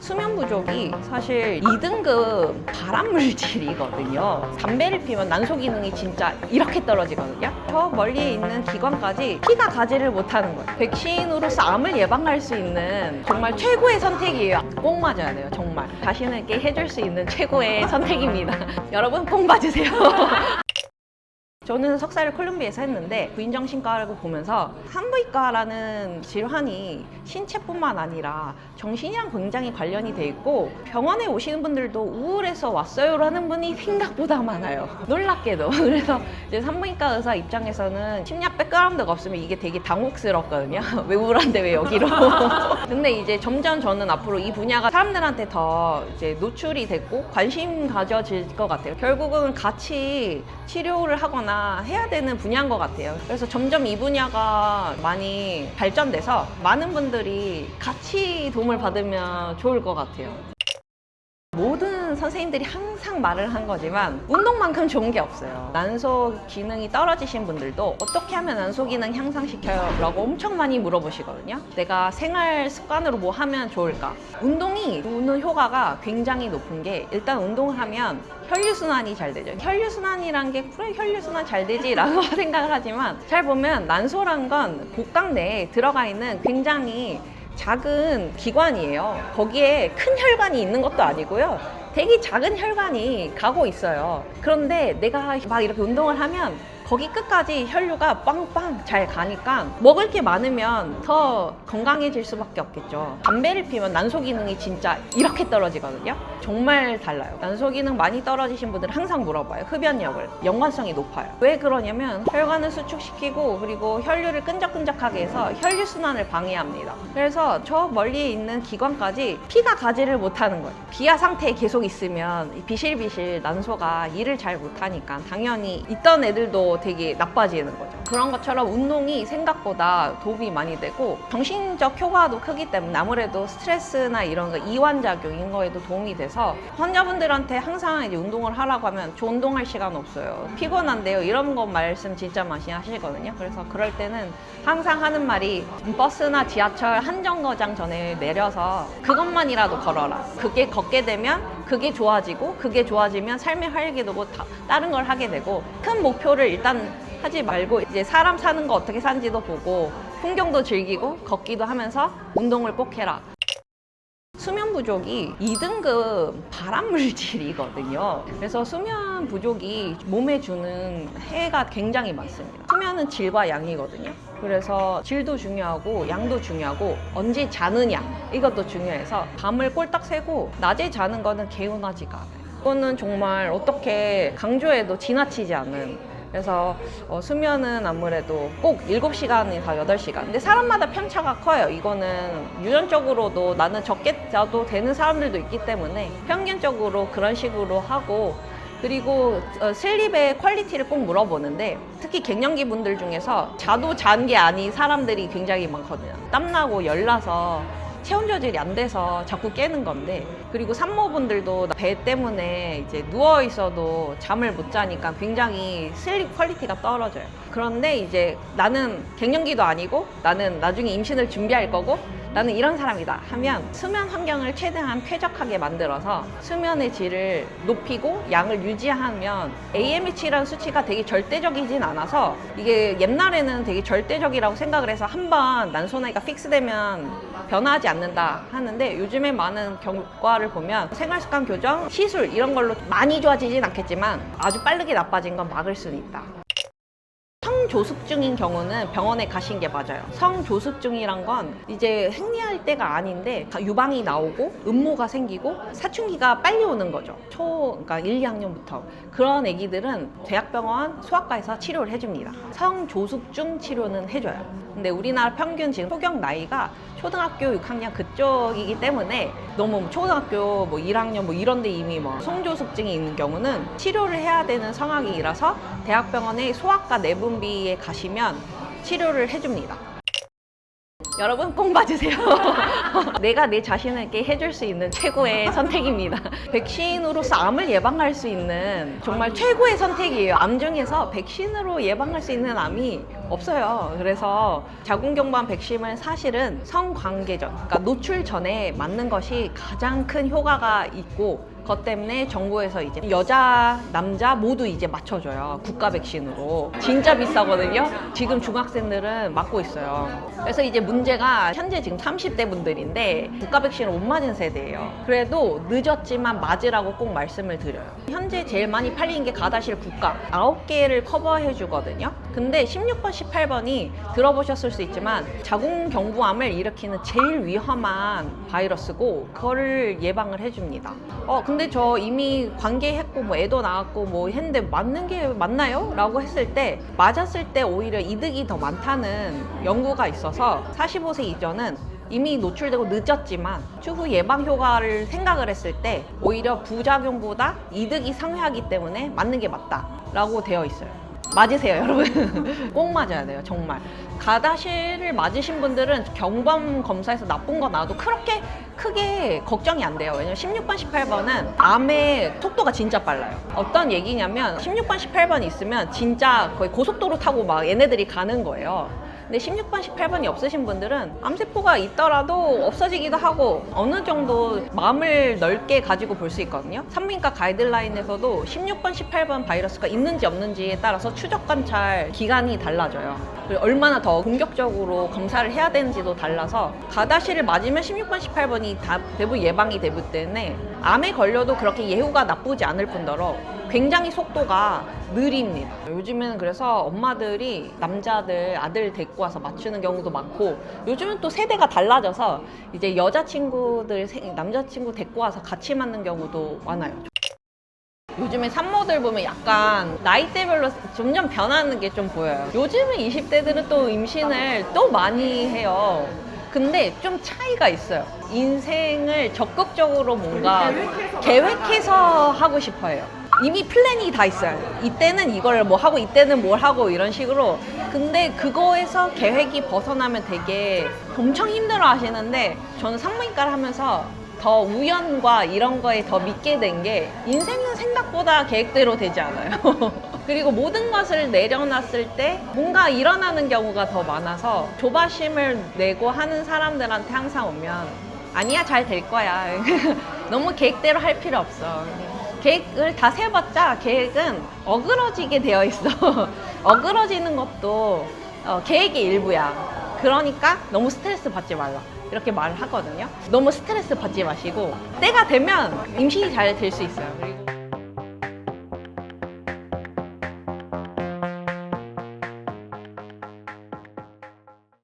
수면 부족이 사실 2등급 발암물질이거든요. 담배를 피우면 난소 기능이 진짜 이렇게 떨어지거든요. 저 멀리에 있는 기관까지 피가 가지를 못하는 거예요. 백신으로서 암을 예방할 수 있는 정말 최고의 선택이에요. 꼭 맞아야 돼요. 정말 자신에게 해줄 수 있는 최고의 선택입니다. 여러분 꼭 맞으세요. 저는 석사를 콜롬비아에서 했는데 부인정신과를 보면서 산부인과라는 질환이 신체뿐만 아니라 정신이랑 굉장히 관련이 돼 있고 병원에 오시는 분들도 우울해서 왔어요 라는 분이 생각보다 많아요. 놀랍게도. 그래서 이제 산부인과 의사 입장에서는 심리학 백그라운드가 없으면 이게 되게 당혹스럽거든요. 왜 우울한데 왜 여기로. 근데 이제 점점 저는 앞으로 이 분야가 사람들한테 더 이제 노출이 됐고 관심 가져질 것 같아요. 결국은 같이 치료를 하거나 해야 되는 분야인 것 같아요. 그래서 점점 이 분야가 많이 발전돼서 많은 분들이 같이 도움을 받으면 좋을 것 같아요. 모든 선생님들이 항상 말을 한 거지만 운동만큼 좋은 게 없어요. 난소 기능이 떨어지신 분들도 어떻게 하면 난소 기능 향상시켜요? 라고 엄청 많이 물어보시거든요. 내가 생활 습관으로 뭐 하면 좋을까? 운동이 주는 효과가 굉장히 높은 게 일단 운동을 하면 혈류순환이 잘 되죠. 혈류순환이란 게 그래 혈류순환 잘 되지 라고 생각을 하지만 잘 보면 난소란 건 복강 내에 들어가 있는 굉장히 작은 기관이에요. 거기에 큰 혈관이 있는 것도 아니고요. 되게 작은 혈관이 가고 있어요. 그런데 내가 막 이렇게 운동을 하면 거기 끝까지 혈류가 빵빵 잘 가니까 먹을 게 많으면 더 건강해질 수밖에 없겠죠. 담배를 피우면 난소 기능이 진짜 이렇게 떨어지거든요. 정말 달라요. 난소 기능 많이 떨어지신 분들은 항상 물어봐요. 흡연력을. 연관성이 높아요. 왜 그러냐면 혈관을 수축시키고 그리고 혈류를 끈적끈적하게 해서 혈류순환을 방해합니다. 그래서 저 멀리에 있는 기관까지 피가 가지를 못하는 거예요. 비하 상태에 계속 있으면 비실비실 난소가 일을 잘 못하니까 당연히 있던 애들도 되게 나빠지는 거죠. 그런 것처럼 운동이 생각보다 도움이 많이 되고 정신적 효과도 크기 때문에 아무래도 스트레스나 이런 거 이완작용 이런 거에도 도움이 돼서 환자분들한테 항상 이제 운동을 하라고 하면 저 운동할 시간 없어요. 피곤한데요. 이런 거 말씀 진짜 많이 하시거든요. 그래서 그럴 때는 항상 하는 말이 버스나 지하철 한 정거장 전에 내려서 그것만이라도 걸어라. 그게 걷게 되면 그게 좋아지고 그게 좋아지면 삶의 활기도 뭐 다른 걸 하게 되고 큰 목표를 일단 하지 말고 이제 사람 사는 거 어떻게 사는지도 보고 풍경도 즐기고 걷기도 하면서 운동을 꼭 해라. 수면 부족이 2등급 발암물질이거든요. 그래서 수면 부족이 몸에 주는 해가 굉장히 많습니다. 수면은 질과 양이거든요. 그래서 질도 중요하고 양도 중요하고 언제 자느냐 이것도 중요해서 밤을 꼴딱 새고 낮에 자는 거는 개운하지가 않아요. 이거는 정말 어떻게 강조해도 지나치지 않은 그래서 수면은 아무래도 꼭 7시간에서 8시간. 근데 사람마다 편차가 커요. 이거는 유전적으로도 나는 적게 자도 되는 사람들도 있기 때문에 평균적으로 그런 식으로 하고 그리고 슬립의 퀄리티를 꼭 물어보는데 특히 갱년기 분들 중에서 자도 잔 게 아닌 사람들이 굉장히 많거든요. 땀나고 열나서 체온 조절이 안 돼서 자꾸 깨는 건데 그리고 산모분들도 배 때문에 이제 누워 있어도 잠을 못 자니까 굉장히 슬립 퀄리티가 떨어져요. 그런데 이제 나는 갱년기도 아니고 나는 나중에 임신을 준비할 거고 나는 이런 사람이다 하면 수면 환경을 최대한 쾌적하게 만들어서 수면의 질을 높이고 양을 유지하면 AMH라는 수치가 되게 절대적이진 않아서 이게 옛날에는 되게 절대적이라고 생각을 해서 한번 난소 나이가 픽스되면 변화하지 않는다 하는데 요즘에 많은 결과를 보면 생활습관 교정, 시술 이런 걸로 많이 좋아지진 않겠지만 아주 빠르게 나빠진 건 막을 수는 있다. 성조숙증인 경우는 병원에 가신 게 맞아요. 성조숙증이란 건 이제 생리할 때가 아닌데 유방이 나오고 음모가 생기고 사춘기가 빨리 오는 거죠. 그러니까 1, 2학년부터. 그런 애기들은 대학병원 소아과에서 치료를 해줍니다. 성조숙증 치료는 해줘요. 근데 우리나라 평균 지금 소경 나이가 초등학교 6학년 그쪽이기 때문에 너무 초등학교 뭐 1학년 뭐 이런 데 이미 뭐 성조숙증이 있는 경우는 치료를 해야 되는 상황이라서 대학병원의 소아과 내분비에 가시면 치료를 해줍니다. 여러분 꼭 맞으세요. 내가 내 자신에게 해줄 수 있는 최고의 선택입니다. 백신으로서 암을 예방할 수 있는 정말 최고의 선택이에요. 암 중에서 백신으로 예방할 수 있는 암이 없어요. 그래서 자궁경부암 백신은 사실은 성관계 전, 그러니까 노출 전에 맞는 것이 가장 큰 효과가 있고, 그것 때문에 정부에서 이제 여자, 남자 모두 이제 맞춰줘요. 국가 백신으로. 진짜 비싸거든요. 지금 중학생들은 맞고 있어요. 그래서 이제 문제가 현재 지금 30대 분들인데 국가 백신을 못 맞은 세대예요. 그래도 늦었지만 맞으라고 꼭 말씀을 드려요. 현재 제일 많이 팔리는 게 가다실 국가 9개를 커버해 주거든요. 근데 16번, 18번이 들어보셨을 수 있지만 자궁경부암을 일으키는 제일 위험한 바이러스고 그거를 예방을 해줍니다. 근데 저 이미 관계했고 뭐 애도 낳았고 뭐 했는데 맞는 게 맞나요? 라고 했을 때 맞았을 때 오히려 이득이 더 많다는 연구가 있어서 45세 이전은 이미 노출되고 늦었지만 추후 예방 효과를 생각을 했을 때 오히려 부작용보다 이득이 상회하기 때문에 맞는 게 맞다라고 되어 있어요. 맞으세요, 여러분. 꼭 맞아야 돼요, 정말. 가다실을 맞으신 분들은 경부암 검사에서 나쁜 거 나와도 그렇게 크게 걱정이 안 돼요. 왜냐면 16번, 18번은 암의 속도가 진짜 빨라요. 어떤 얘기냐면 16번, 18번이 있으면 진짜 거의 고속도로 타고 막 얘네들이 가는 거예요. 근데 16번, 18번이 없으신 분들은 암세포가 있더라도 없어지기도 하고 어느 정도 마음을 넓게 가지고 볼 수 있거든요. 산부인과 가이드라인에서도 16번, 18번 바이러스가 있는지 없는지에 따라서 추적 관찰 기간이 달라져요. 그리고 얼마나 더 공격적으로 검사를 해야 되는지도 달라서 가다실을 맞으면 16번, 18번이 다 대부분 예방이 되기 때문에 암에 걸려도 그렇게 예후가 나쁘지 않을 뿐더러 굉장히 속도가 느립니다. 요즘에는 그래서 엄마들이 남자들 아들 데리고 와서 맞추는 경우도 많고, 요즘은 또 세대가 달라져서 이제 여자친구들 남자친구 데리고 와서 같이 맞는 경우도 많아요. 요즘에 산모들 보면 약간 나이대별로 점점 변하는 게 좀 보여요. 요즘에 20대들은 또 임신을 또 많이 해요. 근데 좀 차이가 있어요. 인생을 적극적으로 뭔가 계획해서 하고 싶어 해요. 이미 플랜이 다 있어요. 이때는 이걸 뭐 하고 이때는 뭘 하고 이런 식으로. 근데 그거에서 계획이 벗어나면 되게 엄청 힘들어 하시는데, 저는 산부인과를 하면서 더 우연과 이런 거에 더 믿게 된 게 인생은 생각보다 계획대로 되지 않아요. 그리고 모든 것을 내려놨을 때 뭔가 일어나는 경우가 더 많아서 조바심을 내고 하는 사람들한테 항상 오면 아니야, 잘 될 거야. 너무 계획대로 할 필요 없어. 계획을 다 세봤자 계획은 어그러지게 되어 있어. 어그러지는 것도 계획의 일부야. 그러니까 너무 스트레스 받지 말라. 이렇게 말을 하거든요. 너무 스트레스 받지 마시고 때가 되면 임신이 잘 될 수 있어요.